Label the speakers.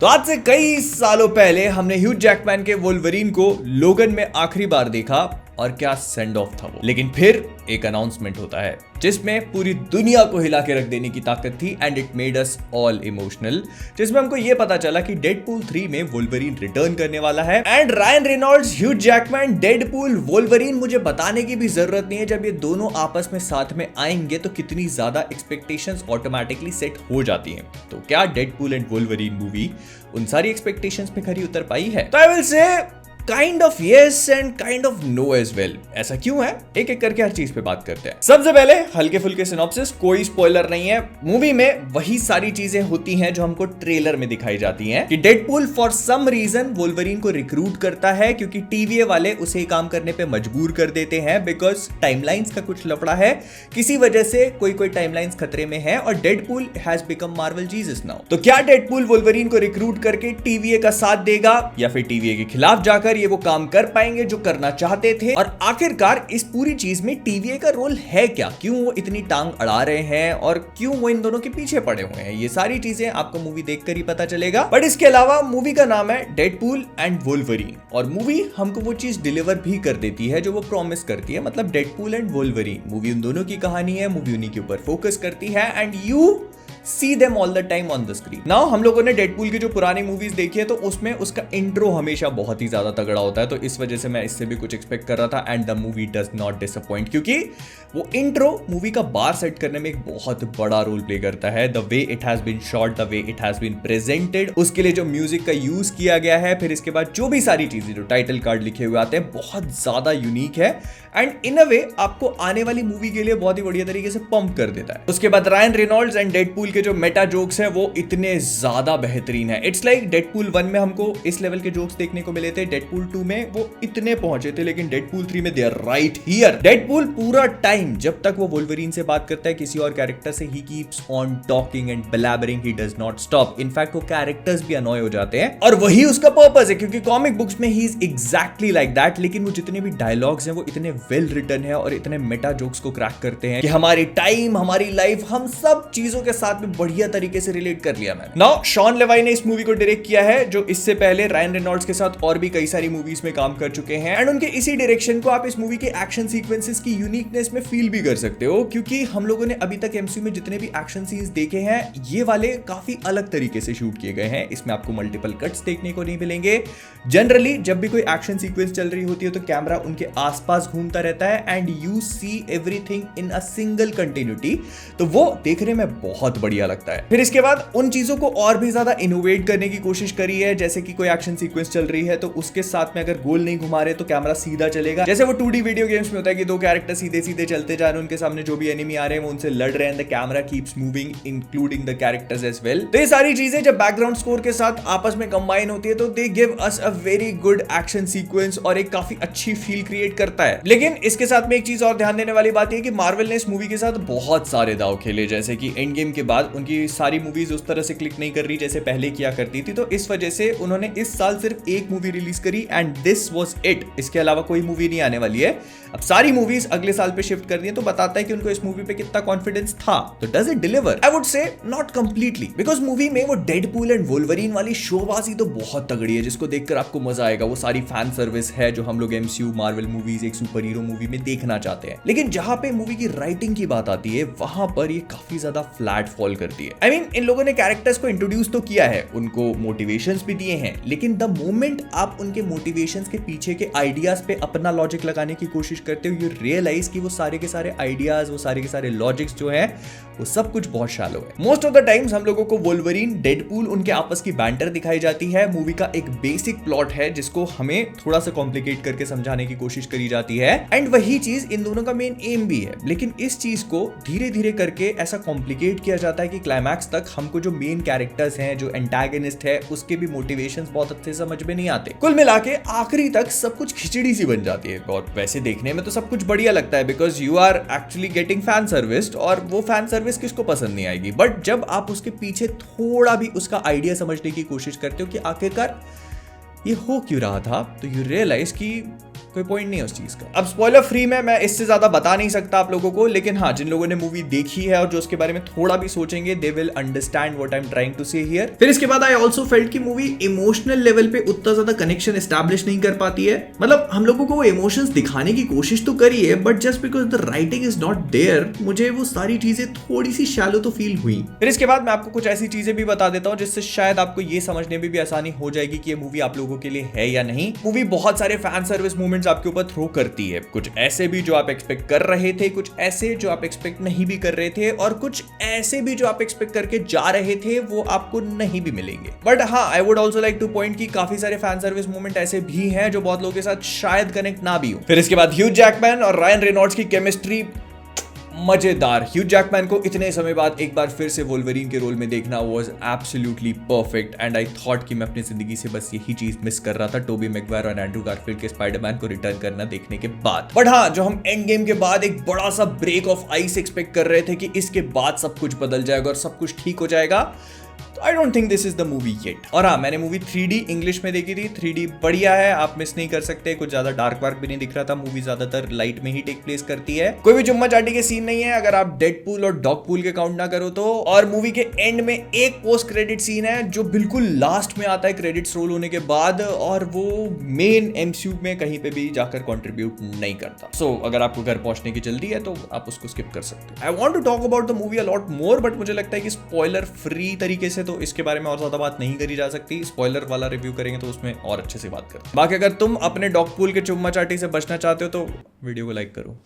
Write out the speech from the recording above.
Speaker 1: तो आज से कई सालों पहले हमने ह्यू जैकमैन के वोल्वरीन को लोगन में आखिरी बार देखा और क्या सेंड ऑफ था वो। लेकिन फिर एक अनाउंसमेंट होता है जिसमें पूरी दुनिया को हिला के रख देने की ताकत थी and it made us all emotional. जिसमें हमको ये पता चला कि डेडपूल 3 में वोल्वरीन रिटर्न करने वाला है and Ryan Reynolds, Hugh Jackman, Deadpool, Wolverine. मुझे बताने की भी जरूरत नहीं है, जब ये दोनों आपस में साथ में आएंगे तो कितनी ज्यादा एक्सपेक्टेशंस ऑटोमेटिकली सेट हो जाती हैं। तो क्या डेडपूल एंड वोल्वरीन मूवी उन सारी एक्सपेक्टेशंस पे खरी उतर पाई है? तो I will say kind of yes and kind of no as well. ऐसा क्यों है, एक एक करके हर चीज पे बात करते हैं। सबसे पहले हल्के फुल्के सिनॉप्सिस, कोई स्पॉइलर नहीं है। मूवी में वही सारी चीजें होती हैं जो हमको ट्रेलर में दिखाई जाती हैं कि Deadpool for some reason Wolverine को रिक्रूट करता है क्योंकि टीवीए वाले उसे काम करने पे मजबूर कर देते हैं बिकॉज टाइमलाइंस का कुछ लफड़ा है। किसी वजह से कोई टाइमलाइंस खतरे में है और Deadpool has become Marvel Jesus now. तो क्या डेडपूल वोल्वरीन को रिक्रूट करके टीवीए का साथ देगा या फिर टीवीए के खिलाफ जाकर ये वो काम कर पाएंगे जो करना चाहते थे? और आखिरकार इस पूरी चीज में टीवीए का रोल है क्या? क्यों वो इतनी टांग अड़ा रहे हैं और क्यों वो इन दोनों के पीछे पड़े हुए हैं? ये सारी चीजें आपको मूवी देखकर ही पता चलेगा। बट इसके अलावा मूवी का नाम है डेडपूल एंड वोल्वरीन और मूवी हमको वो चीज डिलीवर भी कर देती है जो वो प्रॉमिस करती है। मतलब डेडपूल एंड वोल्वरीन मूवी उन दोनों की कहानी है, मूवी उन्हीं के ऊपर फोकस करती है and you see them all the time on the screen. Now हम लोगों ने डेडपूल की जो पुरानी मूवीज देखी है तो उसमें उसका इंट्रो हमेशा बहुत ही ज्यादा तगड़ा होता है, तो इस वजह से मैं इससे भी कुछ एक्सपेक्ट कर रहा था and the movie does not disappoint क्योंकि वो इंट्रो मूवी का बार सेट करने में एक बहुत बड़ा रोल प्ले करता है। The way it has been shot, the way it has been presented, उसके लिए जो म्यूजिक का यूज किया गया है, फिर इसके बाद जो भी सारी चीजें जो टाइटल कार्ड लिखे हुए आते हैं बहुत ज्यादा यूनिक है एंड इन अ वे आपको आने वाली मूवी के लिए बहुत ही बढ़िया तरीके से पंप कर देता है। उसके बाद रायन रेनॉल्ड्स एंड डेडपूल के जो मेटा जोक्स हैं वो इतने ज्यादा बेहतरीन है। इट्स लाइक डेडपूल 1 में हमको इस लेवल के जोक्स देखने को मिले थे, डेडपूल 2 में वो इतने पहुंचे थे, लेकिन डेडपूल 3 में they are right here. Deadpool पूरा टाइम जब तक वो वोल्वरीन से बात करता है किसी और कैरेक्टर से, he keeps on talking and blabbering, he does not stop. In fact वो कैरेक्टर्स भी अनॉय हो जाते हैं और वही उसका पर्पस है क्योंकि कॉमिक बुक्स में he is exactly like that. लेकिन वो जितने भी डायलॉग्स हैं वो इतने वेल रिटन है और इतने मेटा जोक्स को क्रैक करते हैं कि हमारी टाइम, हमारी लाइफ, हम सब चीजों के साथ में बढ़िया तरीके से रिलेट कर लिया मैंने। नाउ शॉन लेवाई ने इस मूवी को डायरेक्ट किया है जो इससे पहले रायन रेनॉल्ड्स के साथ और भी कई सारी मूवीज में काम कर चुके हैं एंड उनके इसी डायरेक्शन को आप इस मूवी के एक्शन सीक्वेंसेस की यूनिकनेस में फील भी कर सकते हो क्योंकि हम लोगों ने अभी तक एमसीयू में जितने भी एक्शन सीन्स देखे हैं ये वाले काफी अलग तरीके से शूट किए गए हैं। इसमें आपको मल्टीपल कट्स देखने को नहीं मिलेंगे। जनरली जब भी कोई एक्शन सीक्वेंस चल रही होती है तो कैमरा उनके आसपास घूमता रहता है and you see everything in a single continuity, तो वो देखने में बहुत बढ़िया लगता है। फिर इसके बाद उन चीजों को और भी ज्यादा इनोवेट करने की कोशिश करी है, जैसे कि कोई एक्शन सीक्वेंस चल रही है तो उसके साथ में अगर गोल नहीं घुमा रहे तो कैमरा सीधा चलेगा, जैसे वो 2D वीडियो गेम्स में होता है कि दो कैरेक्टर सीधे सीधे चलते जा रहे हैं, उनके सामने जो भी एनिमी आ रहे हैं वो उनसे लड़ रहे हैं, the camera keeps moving including the characters as well. तो ये सारी चीजें जब बैकग्राउंड स्कोर के साथ आपस में कंबाइन होती है तो they give us a very good action sequence और एक काफी अच्छी फील क्रिएट करता है। लेकिन इसके साथ में एक चीज और ध्यान देने वाली बात है कि मार्वल ने इस मूवी के साथ बहुत सारे दाव खेले, जैसे कि एंड गेम के बाद उनकी सारी मूवीज उस तरह से क्लिक नहीं कर रही जैसे पहले किया करती थी, तो इस वजह से उन्होंने इस साल सिर्फ एक मूवी रिलीज करी एंड दिस वाज इट। इसके अलावा कोई मूवी नहीं आने वाली है। अब सारी मूवीज अगले साल पे शिफ्ट कर दी है तो बताता है कि उनको इस मूवी पे कितना कॉन्फिडेंस था। तो does it deliver? I would say not completely, because movie में वो डेडपूल एंड वोल्वरीन वाली शोबाजी तो बहुत तगड़ी है जिसको देखकर आपको मजा आएगा। वो सारी फैन सर्विस है जो हम लोग एमसीयू मार्वल मूवीज एक सुपर हीरो मूवी में देखना चाहते हैं। लेकिन जहां पे मूवी की राइटिंग की बात आती है वहां पर ये काफी ज्यादा फ्लैट फॉल करती है। आई मीन इन लोगों ने कैरेक्टर्स को इंट्रोड्यूस तो किया है, उनको मोटिवेशंस भी दिए हैं, लेकिन द मोमेंट आप उनके मोटिवेशंस के पीछे के आइडियाज पे अपना लॉजिक लगाने की कोशिश करते हो यू रियलाइज कि वो सारे के सारे आइडियाज, वो सारे के सारे लॉजिक्स जो है वो सब कुछ बहुत शैलो है। मोस्ट ऑफ द टाइम्स हम लोगों को वोल्वरीन, डेडपूल, उनके आपस की बैंटर दिखाई जाती है। मूवी का एक बेसिक प्लॉट है जिसको हमें थोड़ा सा कॉम्प्लिकेट करके समझाने की कोशिश करी जाती है एंड वही चीज इन दोनों का मेन एम भी है। लेकिन इस चीज को धीरे धीरे करके ऐसा कॉम्प्लिकेट किया जाता है कि क्लाइमैक्स तक हमको जो मेन कैरेक्टर्स हैं, जो एंटागनिस्ट है, उसके भी मोटिवेशंस बहुत अच्छे से समझ में नहीं आते। कुल मिला के आखिरी तक सब कुछ खिचड़ी सी बन जाती है और वैसे देखने में तो सब कुछ बढ़िया लगता है because you are actually getting fan service और वो फैन सर्विस किसको पसंद नहीं आएगी। बट जब आप उसके पीछे थोड़ा भी उसका आइडिया समझने की कोशिश करते हो कि आखिरकार ये हो क्यों रहा था, तो यू रियलाइज कि कोई पॉइंट नहीं है उस चीज का। अब स्पॉइलर फ्री में मैं इससे ज्यादा बता नहीं सकता आप लोगों को, लेकिन हाँ, जिन लोगों ने मूवी देखी है और जो उसके बारे में थोड़ा भी सोचेंगे, they will understand what I am trying to say here. फिर इसके बाद आई ऑल्सो फेल्ट कि मूवी इमोशनल लेवल पे उतना ज्यादा कनेक्शन एस्टैब्लिश नहीं कर पाती है। मतलब हम लोगों को वो इमोशंस दिखाने की कोशिश तो करी है, but just because the writing is not there, मुझे वो सारी चीजें थोड़ी सी शैलो तो फील हुई। फिर इसके बाद मैं आपको कुछ ऐसी चीजें भी बता देता हूँ जिससे शायद आपको ये समझने में भी आसानी हो जाएगी कि ये मूवी आप लोगों के लिए है या नहीं। मूवी बहुत सारे फैन सर्विस मोमेंट्स आपके ऊपर थ्रो करती है, कुछ ऐसे भी जो आप एक्सपेक्ट कर रहे थे, कुछ ऐसे जो आप एक्सपेक्ट नहीं भी कर रहे थे, और कुछ ऐसे भी जो आप एक्सपेक्ट करके जा रहे थे वो आपको नहीं भी मिलेंगे। बट हाँ, I would also like two point कि काफी सारे फैन सर्विस मोमेंट ऐसे भी हैं जो बहुत लोगों के साथ शायद कनेक्ट ना भी हो। फिर इसके बाद ह्यू जैकमैन और रायन रेनॉल्ड्स की केमिस्ट्री मजेदार। ह्यू जैकमैन को इतने समय बाद एक बार फिर से वोल्वरीन के रोल में देखना was absolutely perfect, and I thought कि मैं अपनी जिंदगी से बस यही चीज मिस कर रहा था, टोबी मैगवायर और एंड्रू गारफील्ड के स्पाइडरमैन को रिटर्न करना देखने के बाद। बट हाँ, जो हम एंड गेम के बाद एक बड़ा सा ब्रेक ऑफ आइस एक्सपेक्ट कर रहे थे कि इसके बाद सब कुछ बदल जाएगा और सब कुछ ठीक हो जाएगा, I don't think this is the movie yet। और हाँ, मैंने मूवी 3D इंग्लिश में देखी थी। 3D बढ़िया है, आप मिस नहीं कर सकते। कुछ ज्यादा डार्क वार्क भी नहीं दिख रहा था। मूवी ज्यादातर लाइट में ही टेक प्लेस करती है। कोई भी चुम्मा चाटी के सीन नहीं है अगर आप डेडपूल और डॉगपूल के काउंट ना करो तो। और मूवी के एंड में एक पोस्ट क्रेडिट सीन है जो बिल्कुल लास्ट में आता है क्रेडिट्स रोल होने के बाद, और वो मेन MCU में कहीं पे भी जाकर कॉन्ट्रीब्यूट नहीं करता। सो अगर आपको घर पहुंचने की जल्दी है तो आप उसको स्किप कर सकते हो। I want to talk about the movie a lot more, but मुझे लगता है कि स्पॉइलर फ्री तरीके से तो इसके बारे में और ज्यादा बात नहीं करी जा सकती। स्पॉइलर वाला रिव्यू करेंगे तो उसमें और अच्छे से बात करते हैं। बाकी अगर तुम अपने डॉग पूल के चुम्मा चाटी से बचना चाहते हो तो वीडियो को लाइक करो।